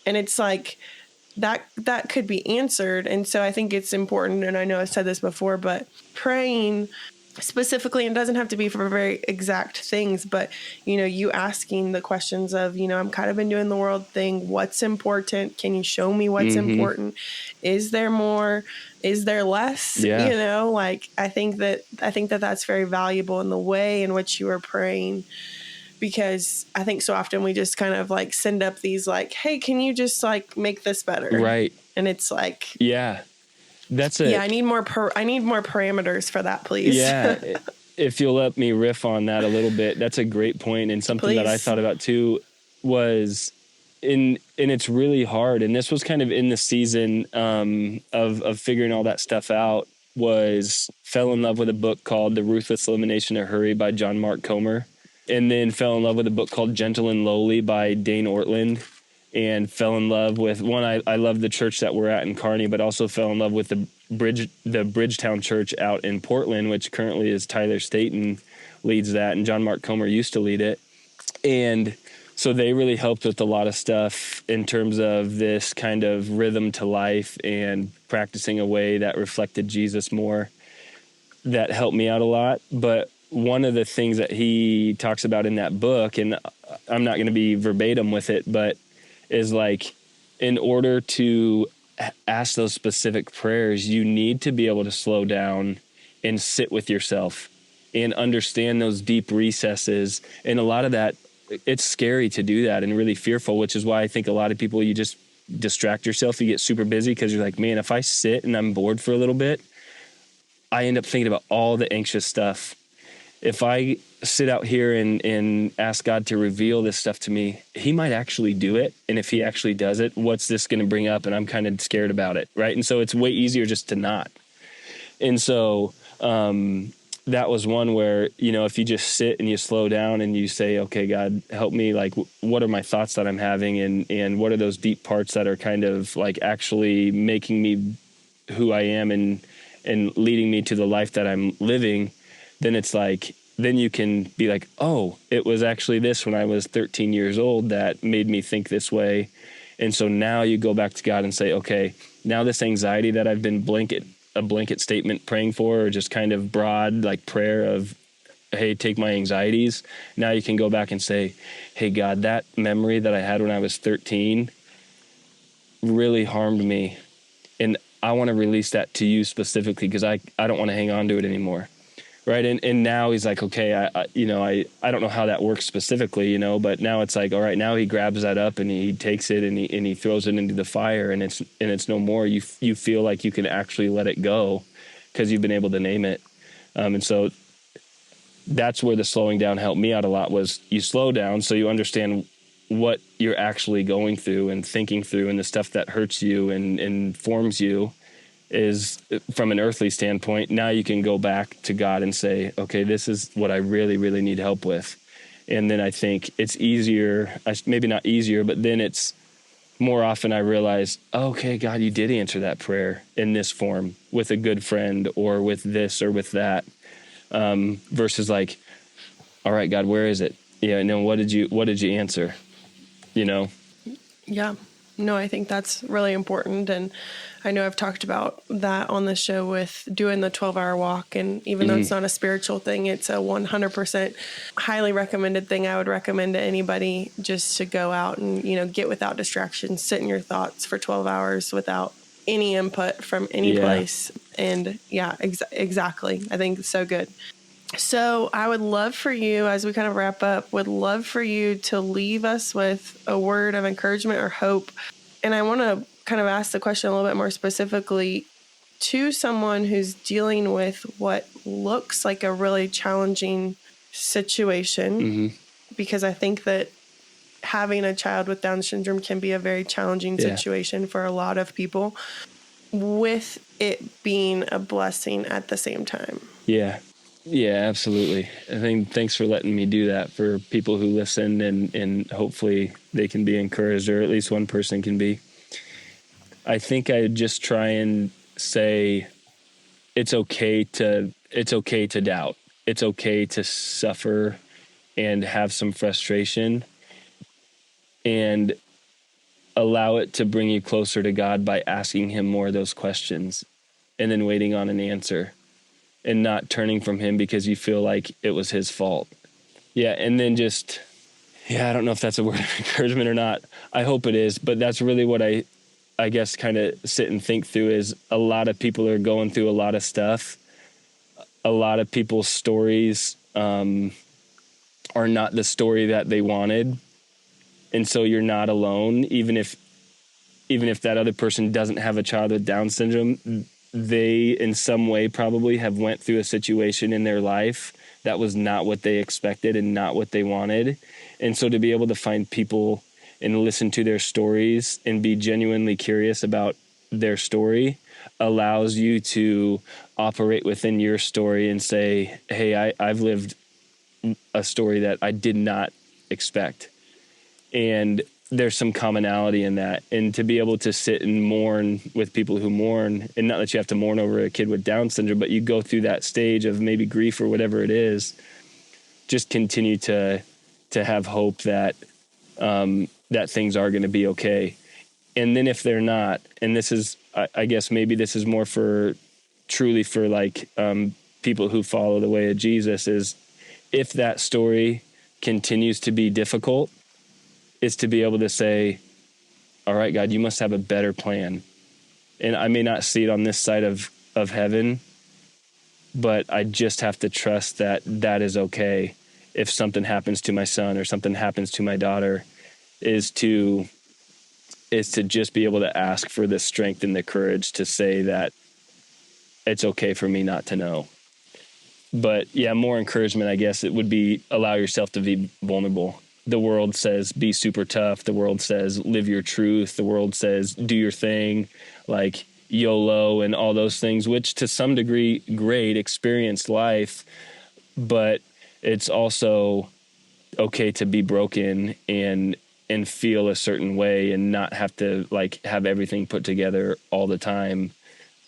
And it's like, that could be answered. And so I think it's important, and I know I've said this before, but praying specifically, and doesn't have to be for very exact things, but, you asking the questions of, I'm kind of been doing the world thing. What's important? Can you show me what's important? Is there more? Is there less? Yeah. Like, I think that that's very valuable in the way in which you are praying. Because I think so often we just kind of like send up these like, hey, can you just like make this better? Right. And it's like, yeah, I need more parameters for that, please. Yeah. If you'll let me riff on that a little bit, that's a great point. And something that I thought about too was and it's really hard. And this was kind of in the season of figuring all that stuff out, fell in love with a book called The Ruthless Elimination of Hurry by John Mark Comer. And then fell in love with a book called Gentle and Lowly by Dane Ortland, and fell in love with I love the church that we're at in Kearney, but also fell in love with the Bridgetown Church out in Portland, which currently is Tyler Staton leads that. And John Mark Comer used to lead it. And so they really helped with a lot of stuff in terms of this kind of rhythm to life and practicing a way that reflected Jesus more. That helped me out a lot. But one of the things that he talks about in that book, and I'm not going to be verbatim with it, but is like, in order to ask those specific prayers, you need to be able to slow down and sit with yourself and understand those deep recesses. And a lot of that, it's scary to do that and really fearful, which is why I think a lot of people, you just distract yourself. You get super busy because you're like, man, if I sit and I'm bored for a little bit, I end up thinking about all the anxious stuff. If I sit out here and ask God to reveal this stuff to me, he might actually do it. And if he actually does it, what's this going to bring up? And I'm kind of scared about it. Right. And so it's way easier just to not. And so that was one where, if you just sit and you slow down and you say, okay, God, help me. Like, what are my thoughts that I'm having? And what are those deep parts that are kind of like actually making me who I am and leading me to the life that I'm living? Then it's like, then you can be like, oh, it was actually this when I was 13 years old that made me think this way. And so now you go back to God and say, okay, now this anxiety that I've been a blanket statement praying for, or just kind of broad like prayer of, hey, take my anxieties. Now you can go back and say, hey, God, that memory that I had when I was 13 really harmed me. And I want to release that to you specifically because I don't want to hang on to it anymore. Right. And now he's like, okay, I don't know how that works specifically, but now it's like, all right, now he grabs that up and he takes it and he throws it into the fire and it's no more. You feel like you can actually let it go because you've been able to name it. And so that's where the slowing down helped me out a lot, was you slow down so you understand what you're actually going through and thinking through, and the stuff that hurts you and forms you is from an earthly standpoint. Now you can go back to God and say, okay, this is what I really, really need help with. And then I think it's easier, maybe not easier, but then it's more often I realize, okay, God, you did answer that prayer in this form with a good friend or with this or with that, versus like, all right, God, where is it? Yeah. And then what did you answer? Yeah. No, I think that's really important. And I know I've talked about that on the show with doing the 12-hour walk. And even though it's not a spiritual thing, it's a 100% highly recommended thing. I would recommend to anybody just to go out and, get without distractions, sit in your thoughts for 12 hours without any input from any place. And exactly. I think it's so good. So I would love for you, as we kind of wrap up, would love for you to leave us with a word of encouragement or hope. And I want to kind of ask the question a little bit more specifically to someone who's dealing with what looks like a really challenging situation, because I think that having a child with Down syndrome can be a very challenging situation for a lot of people, with it being a blessing at the same time. Yeah, absolutely. I think thanks for letting me do that for people who listen, and hopefully they can be encouraged, or at least one person can be. I think I would just try and say it's okay to doubt. It's okay to suffer and have some frustration, and allow it to bring you closer to God by asking him more of those questions and then waiting on an answer and not turning from him because you feel like it was his fault. Yeah. And then I don't know if that's a word of encouragement or not. I hope it is, but that's really what I guess kind of sit and think through is a lot of people are going through a lot of stuff. A lot of people's stories are not the story that they wanted. And so you're not alone. Even if that other person doesn't have a child with Down syndrome, they in some way probably have went through a situation in their life that was not what they expected and not what they wanted. And so to be able to find people and listen to their stories and be genuinely curious about their story allows you to operate within your story and say, hey, I've lived a story that I did not expect. And there's some commonality in that. And to be able to sit and mourn with people who mourn, and not that you have to mourn over a kid with Down syndrome, but you go through that stage of maybe grief or whatever it is, just continue to have hope that that things are going to be okay. And then if they're not, and this is, I guess maybe this is more truly for like people who follow the way of Jesus, is if that story continues to be difficult, is to be able to say, all right, God, you must have a better plan. And I may not see it on this side of heaven, but I just have to trust that that is okay. If something happens to my son or something happens to my daughter, is to just be able to ask for the strength and the courage to say that it's okay for me not to know. But yeah, more encouragement, I guess it would be allow yourself to be vulnerable. The world says be super tough. The world says live your truth. The world says do your thing, like YOLO and all those things, which to some degree, great, experienced life, but it's also okay to be broken and feel a certain way and not have to like have everything put together all the time.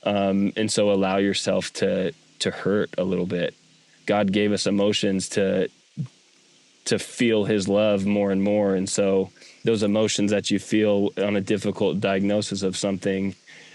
And so allow yourself to hurt a little bit. God gave us emotions to feel his love more and more. And so those emotions that you feel on a difficult diagnosis of something,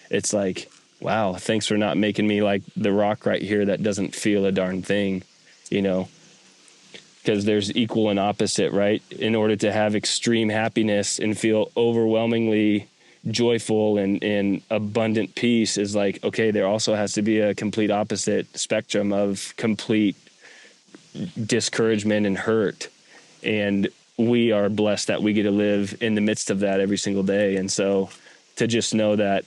it's like, wow, thanks for not making me like the rock right here that doesn't feel a darn thing, because there's equal and opposite, right? In order to have extreme happiness and feel overwhelmingly joyful and abundant peace is like, okay, there also has to be a complete opposite spectrum of complete discouragement and hurt. And we are blessed that we get to live in the midst of that every single day. And so to just know that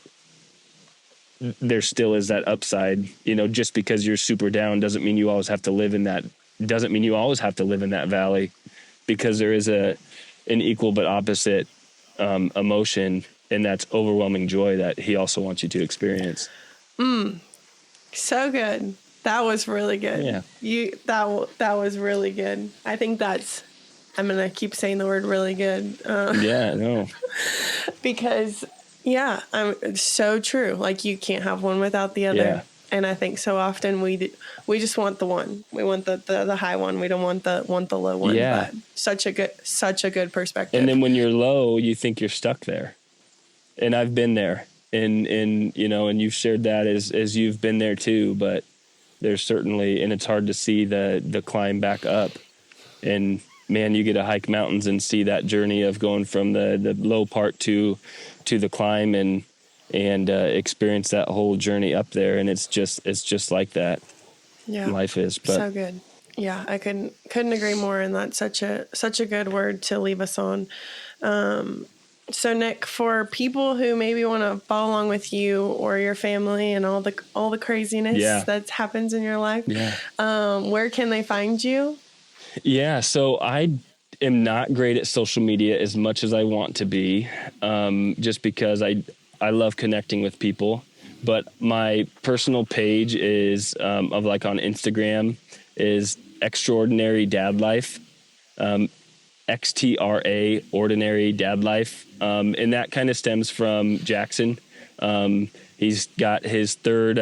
there still is that upside, just because you're super down doesn't mean you always have to live in that, valley, because there is an equal but opposite emotion, and that's overwhelming joy that he also wants you to experience. So good. That was really good. Yeah. That was really good. I think I'm going to keep saying the word really good. Yeah, no. Because, it's so true. Like you can't have one without the other. Yeah. And I think so often we just want the one. We want the high one. We don't want the low one. Yeah. But such a good perspective. And then when you're low, you think you're stuck there. And I've been there. And you've shared that as you've been there too, but there's certainly, and it's hard to see the climb back up. And man, you get to hike mountains and see that journey of going from the low part to the climb and experience that whole journey up there. And it's just like that. Yeah. Life is. But so good. Yeah, I couldn't agree more. And that's such a good word to leave us on. So Nick, for people who maybe want to follow along with you or your family and all the craziness that happens in your life, where can they find you? Yeah, so I am not great at social media as much as I want to be, just because I love connecting with people. But my personal page is of like on Instagram is Extraordinary Dad Life. XTRA, Ordinary Dad Life. And that kind of stems from Jackson. He's got his third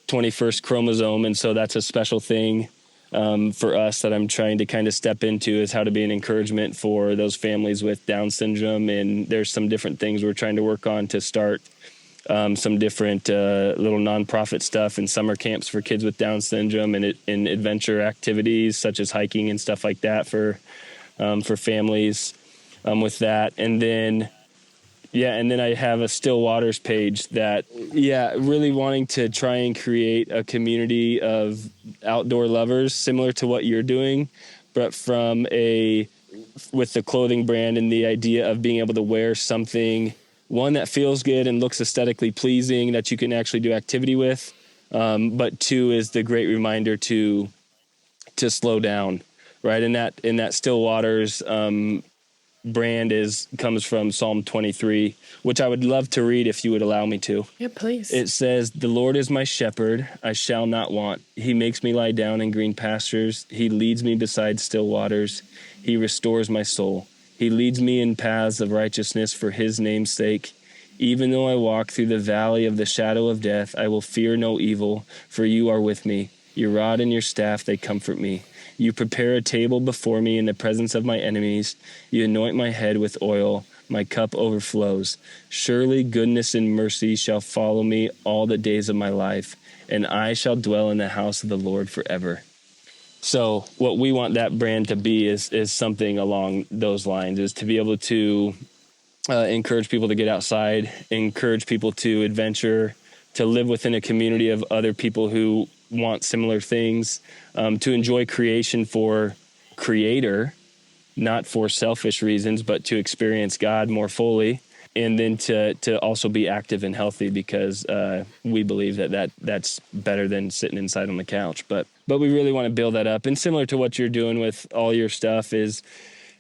21st chromosome, and so that's a special thing. for us that I'm trying to kind of step into is how to be an encouragement for those families with Down syndrome. And there's some different things we're trying to work on to start some different little nonprofit stuff and summer camps for kids with Down syndrome and adventure activities such as hiking and stuff like that for families with that. And then I have a Still Waters page that, really wanting to try and create a community of outdoor lovers similar to what you're doing, but with the clothing brand and the idea of being able to wear something, one, that feels good and looks aesthetically pleasing that you can actually do activity with. But two is the great reminder to slow down, right? And that Still Waters brand comes from Psalm 23, which I would love to read if you would allow me to. Yeah, please. It says, "The Lord is my shepherd, I shall not want. He makes me lie down in green pastures. He leads me beside still waters. He restores my soul. He leads me in paths of righteousness for his name's sake. Even though I walk through the valley of the shadow of death, I will fear no evil, for you are with me. Your rod and your staff, they comfort me. You prepare a table before me in the presence of my enemies. You anoint my head with oil. My cup overflows. Surely goodness and mercy shall follow me all the days of my life, and I shall dwell in the house of the Lord forever." So what we want that brand to be is something along those lines, is to be able to encourage people to get outside, encourage people to adventure, to live within a community of other people who want similar things, to enjoy creation for Creator, not for selfish reasons, but to experience God more fully, and then to also be active and healthy because we believe that's better than sitting inside on the couch. But we really want to build that up. And similar to what you're doing with all your stuff is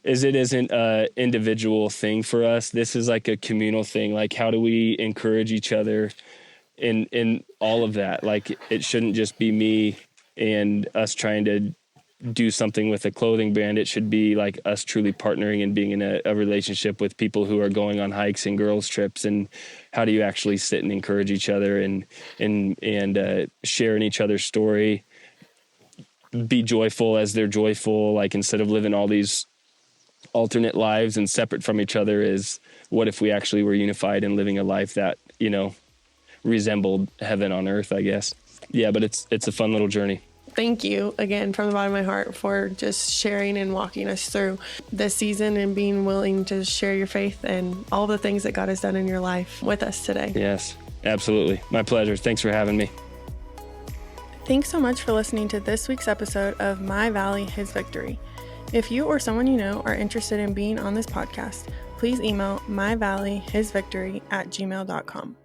it isn't an individual thing for us. This is like a communal thing. Like, how do we encourage each other in all of that? Like, it shouldn't just be me and us trying to do something with a clothing brand. It should be like us truly partnering and being in a relationship with people who are going on hikes and girls trips. And how do you actually sit and encourage each other and share in each other's story, be joyful as they're joyful. Like, instead of living all these alternate lives and separate from each other, is what if we actually were unified and living a life that, resembled heaven on earth, I guess. Yeah, but it's a fun little journey. Thank you again from the bottom of my heart for just sharing and walking us through this season and being willing to share your faith and all the things that God has done in your life with us today. Yes, absolutely. My pleasure. Thanks for having me. Thanks so much for listening to this week's episode of My Valley, His Victory. If you or someone you know are interested in being on this podcast, please email myvalleyhisvictory@gmail.com.